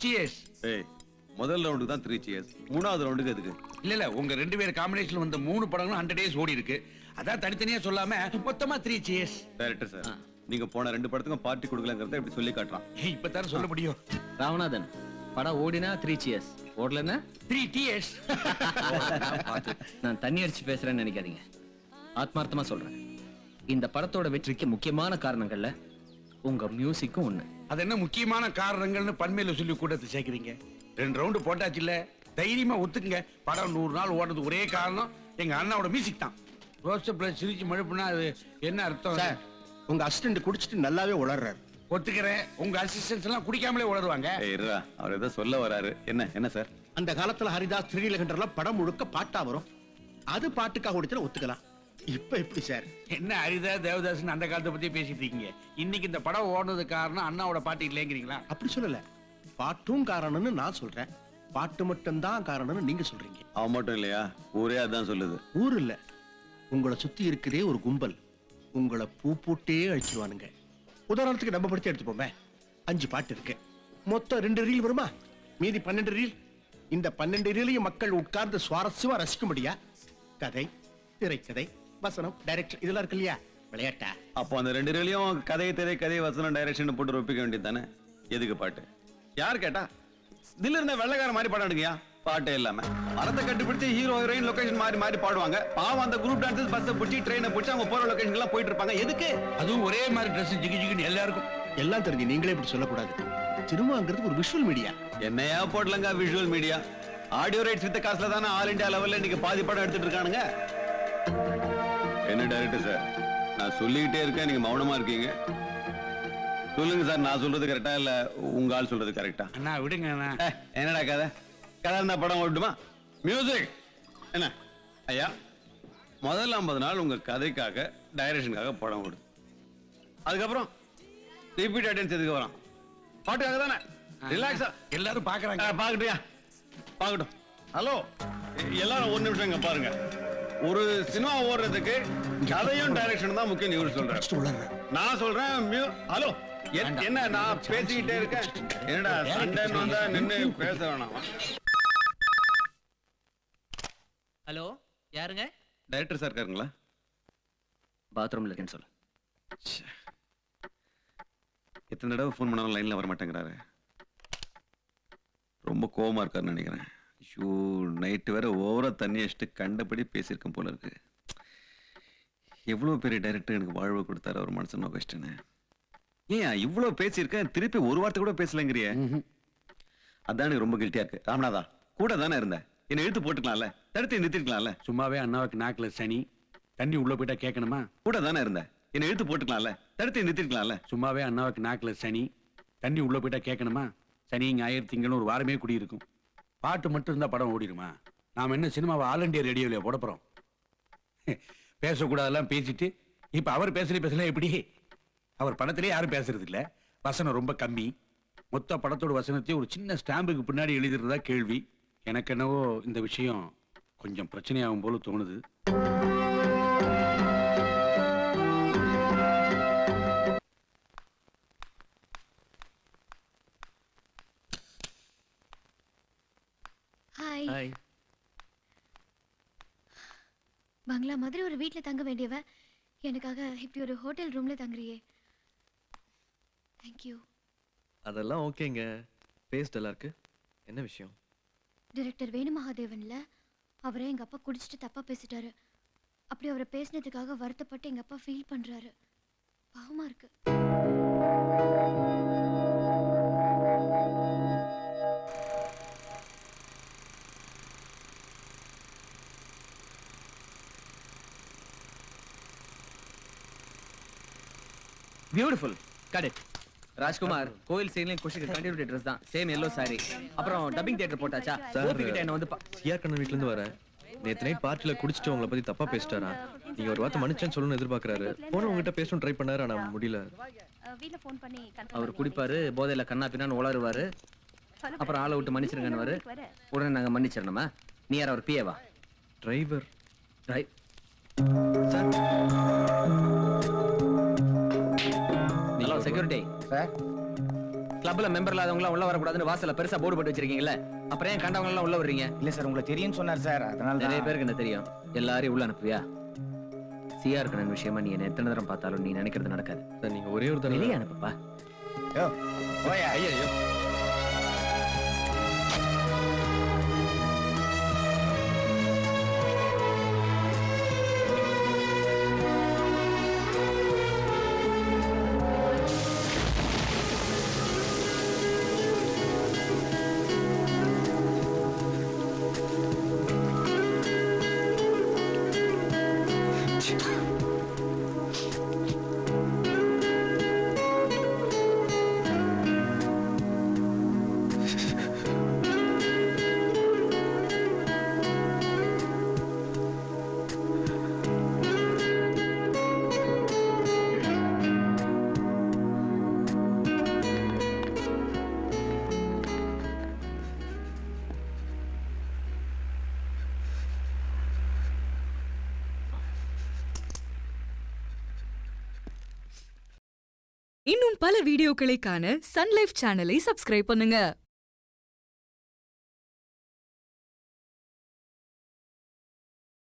cheers. ஏய் முதல் ரவுண்டுக்கு தான் 3 cheers. மூணாவது ரவுண்டுக்கு எதுக்கு? இல்ல உங்க ரெண்டு பேர் காம்பினேஷன்ல வந்த 3 படங்களும் 100 days ஓடி இருக்கு. அதான் தனித்தனியா சொல்லாம மொத்தமா 3 cheers. டைரக்டர் சார் நீங்க போன 2 படத்துக்கும் பார்ட்டி கொடுக்கலங்கறத இப்படி சொல்லி காட்டலாம். இப்ப தான் சொல்ல முடியும். ராமநாதன் படம் ஓடினா 3 cheers, ஓடலன்னா 3 tears. நான் தண்ணி அடிச்சு பேசுறேன்னு நினைக்காதீங்க. ஆத்மார்த்தமா சொல்றேன். இந்த படத்தோட வெற்றிக்கு முக்கியமான காரணங்கள்ல உங்க மியூசிக்கும் ஒண்ணு. அது என்ன முக்கியமான காரணங்கள்னு பன்மையில சொல்லி கூட்டத்தை சேர்க்கிறீங்க? 2 ரவுண்டு போட்டாச்சு இல்ல, தைரியமா ஒத்துக்குங்க. படம் 100 நாள் ஓடுறது ஒரே காரணம் எங்க அண்ணாவோட மியூசிக் தான். ரோஸ்ட் பிளஸ் சிரிச்சு மழுப்புனா அது என்ன அர்த்தம்? சார் உங்க அசிஸ்டன்ட் குடிச்சிட்டு நல்லாவே உளறாரு. ஒத்துக்கிறேன், உங்க அசிஸ்டன்ஸ் எல்லாம் குடிக்காமலே உளருவாங்க. இருடா அவர் ஏதோ சொல்ல வராரு. என்ன சார்? அந்த காலத்துல ஹரிதாஸ் ஸ்ரீலகண்டர்லாம் படம் முழுக்க பாட்டா வரும். அது பாட்டுக்காக ஓடிச்சா ஒத்துக்கலாம். இப்ப எப்படி சார்? என்ன ஹரிதா தேவதாஸ் அந்த காலத்தை பத்தி பேசிட்டு இருக்கீங்க? இன்னைக்கு இந்த படம் ஓடுனது காரணம் அண்ணாவோட பாட்டு இல்லைங்கிறீங்களா? அப்படி சொல்லல, பாட்டும் காரணம்னு நான் சொல்றேன், பாட்டு மட்டும் தான் காரணம்னு நீங்க சொல்றீங்க. அவன் மட்டும் இல்லையா, ஊரே அதான் சொல்லுது. ஊர் இல்ல, உங்களை சுத்தி இருக்கிறதே ஒரு கும்பல். உங்களை பூ போட்டே அழிச்சிருவானுங்க. உதாரணத்துக்கு நம்ம படுத்தி எடுத்துப்போமே, 5 பாட்டு இருக்கு, மொத்தம் 2 ரீல் வருமா? மீதி 12 ரீல். இந்த 12 ரீலையும் மக்கள் உட்கார்ந்து சுவாரஸ்யமா ரசிக்க முடியா? கதை, திரைக்கதை, வசனம், டைரக்ஷன் இதெல்லாம் இருக்கு இல்லையா? விளையாட்டா? அப்போ அந்த 2 ரீலையும் கதை திரை கதை வசனம் டைரக்ஷன் போட்டு ஒப்பிக்க வேண்டியது தானே? எதுக்கு பாட்டு? யார் கேட்டா? தில் இருந்த வெள்ளக்கார மாதிரி படம் எடுங்கயா. பாட்டே இல்லாம மரத்தை கட்டுப்பிடிச்சு ஹீரோ ஹீரோயின் லொகேஷன் மாறி மாறி பாடுவாங்க. பாவம் அந்த குரூப் டான்சர்ஸ் பஸ்ஸை பிடிச்சி ட்ரெயினை பிடிச்சி அவங்க போற லொகேஷன் எல்லாம் போயிட்டு இருப்பாங்க. எதுக்கு? அதுவும் ஒரே மாதிரி ட்ரெஸ் ஜிகி ஜிகின்னு எல்லாருக்கும் எல்லாம் தெரிஞ்சு நீங்களே இப்படி சொல்லக்கூடாது. சினிமாங்கிறது ஒரு விஷுவல் மீடியா. என்னையா போடலங்க விஷுவல் மீடியா? ஆடியோ ரைட்ஸ் வித்த காசுல தானே ஆல் இந்தியா லெவல்ல இன்னைக்கு பாதி படம் எடுத்துட்டு இருக்கானுங்க. என்ன டைரக்டர் சார், நான் சொல்லிக்கிட்டே இருக்கேன், நீங்க மௌனமா இருக்கீங்க. சொல்லுங்க சார், நான் சொல்றது கரெக்டா இல்ல உங்க ஆள் சொல்றது கரெக்டா? அண்ணா விடுங்க அண்ணா. என்னடா கதை? கதை இருந்தா படம் ஓட்டுமா? மியூசிக் என்ன ஐயா? முதல் 50 நாள் உங்க கதைக்காக டைரக்ஷனுக்காக படம் ஓடுது. அதுக்கப்புறம் ரிப்பீட் அட்டென்ஸ் எதுக்கு வரும்? பாட்டுக்காக தானே. ரிலாக்ஸா எல்லாரும் பாக்குறாங்க. பாக்கட்டியா? பாக்கட்டும். ஹலோ எல்லாரும் ஒரு நிமிஷம் இங்க பாருங்க. ஒரு சினிமா ஓடுறதுக்கு கதையும் டைரக்ஷன் தான் முக்கியம். நீங்க சொல்றேன், நான் சொல்றேன். ஹலோ என்ன நான் பேசிக்கிட்டே இருக்கேன்? என்னடா சண்டை வந்தா நின்னு பேச வேணாம்? ஹலோ யாருங்க? டைரக்டர் சார் இருக்காருங்களா? பாத்ரூம்ல இருக்கேன்னு சொல்லு. எத்தனை தடவை ஃபோன் பண்ணாலும் லைன்ல வர மாட்டேங்கிறாரு. ரொம்ப கோவமா இருக்காருன்னு நினைக்கிறேன். ஐயோ நைட்டு வேற ஓவரா தண்ணி அடிச்சுட்டு கண்டபடி பேசியிருக்கேன் போல இருக்கு. எவ்வளவு பெரிய டைரக்டர் எனக்கு வாழ்வு கொடுத்தாரு ஒரு மனுஷன் நோக்கஸ்டனு. ஏன் இவ்வளவு பேசியிருக்கேன், திருப்பி ஒரு வார்த்தை கூட பேசலங்கிறிய? அதான் எனக்கு ரொம்ப கில்ட்டியா இருக்கு. ராமநாதா கூட தானே இருந்த, என்ன இழுத்து போட்டுக்கலாம்ல, தடுத்து நிறுத்திருக்கலாம்ல. சும்மாவே அண்ணாவுக்கு நாக்குல சனி, தண்ணி உள்ள போயிட்டா கேட்கணுமா? கூட தானே இருந்த, என்ன இழுத்து போட்டுக்கலாம்ல, தடுத்து நிறுத்திருக்கலாம்ல. சும்மாவே அண்ணாவுக்கு நாக்குல சனி, தண்ணி உள்ள போயிட்டா கேட்கணுமா? சனி ஞாயிறு திங்கள்னு ஒரு வாரமே குடியிருக்கும். பாட்டு மட்டும் இருந்தா படம் ஓடிடுமா? நாம என்ன சினிமாவை ஆல் இண்டியா ரேடியோல போட போறோம்? பேசக்கூடாதெல்லாம் பேசிட்டு இப்ப அவர் பேசல எப்படி? அவர் படத்திலே யாரும் பேசுறது இல்ல, வசனம் ரொம்ப கம்மி. மொத்த படத்தோட வசனத்தையும் ஒரு சின்ன ஸ்டாம்புக்கு பின்னாடி எழுதிடுறதா கேள்வி. எனக்கு என்னவோ இந்த விஷயம் கொஞ்சம் பிரச்சனையாகும் போல தோணுது. ஹாய். பங்களா மாதிரி ஒரு வீட்ல தங்க வேண்டியவ எனக்காக இப்படி ஒரு ஹோட்டல் ரூம்ல தங்குறியே. Thank you. அதெல்லாம் ஓகேங்க. பேஸ்ட் எல்லாம் இருக்கு. என்ன விஷயம்? டைரக்டர் வேணு மகாதேவன்ல அவரை எங்க அப்பா குடிச்சிட்டு தப்பா பேசிட்டாரு. அப்படி அவரை பேசினதுக்காக வருத்தப்பட்டு எங்க அப்பா ஃபீல் பண்றாரு. பாவமா இருக்கு. பியூட்டிஃபுல். Cut it. ராஜ்குமார் கோயில் சீன்லயும் குஷிக்கு கண்டினியூட்டி ட்ரெஸ் தான், சேம் yellow saree. அப்புறம் டப்பிங் தியேட்டர் போட்டாச்சா? கோபி கிட்ட என்ன வந்து சிஆர் கண்ணன் வீட்ல இருந்து வரேன். நேத்து நைட் பார்ட்டில குடிச்சிட்டு உங்களை பத்தி தப்பா பேசிட்டாரா? நீங்க ஒரு வார்த்தை மன்னிச்சேன்னு சொல்லணும்னு எதிர்பார்க்கறாரு. போன உங்ககிட்ட பேசணும் ட்ரை பண்ணாரு, ஆனா முடியல. வீட்ல ஃபோன் பண்ணி அவர் குடிப்பாரு, போதையில கண்ணா பின்னான்னு உளறுவாரு, அப்புறம் ஆளை விட்டு மன்னிச்சிருங்கன்னு உடனே நாங்க மன்னிச்சிடணுமா? நீ யார் அவர் பிஏவா? Driver. Right sir. Hello security sir கிளப்ல மெம்பர் இல்லாதவங்க உள்ள வரக்கூடாதுன்னு வாசல்ல பெருசா போர்டு போட்டு வச்சிருக்கீங்கல்ல, அப்புறம் ஏன் கண்டவங்க எல்லாம் உள்ள வர்றீங்க? இல்ல சார் உங்களுக்கு தெரியும்னு சொன்னார் சார், அதனால நிறைய பேருக்கு என்ன தெரியும், எல்லாரையும் உள்ள அனுப்புவியா? சிஆர் கண்ணன் விஷயமா நீ என்ன எத்தனை தரம் பார்த்தாலும் நீ நினைக்கிறது நடக்காது. சார் நீங்க ஒரே ஒரு தடவை வெளியே அனுப்புப்பா. யோ ஓயா ஐயோ இன்னும் பல வீடியோக்களை காண சன் லைஃப் சேனலை சப்ஸ்கிரைப் பண்ணுங்க.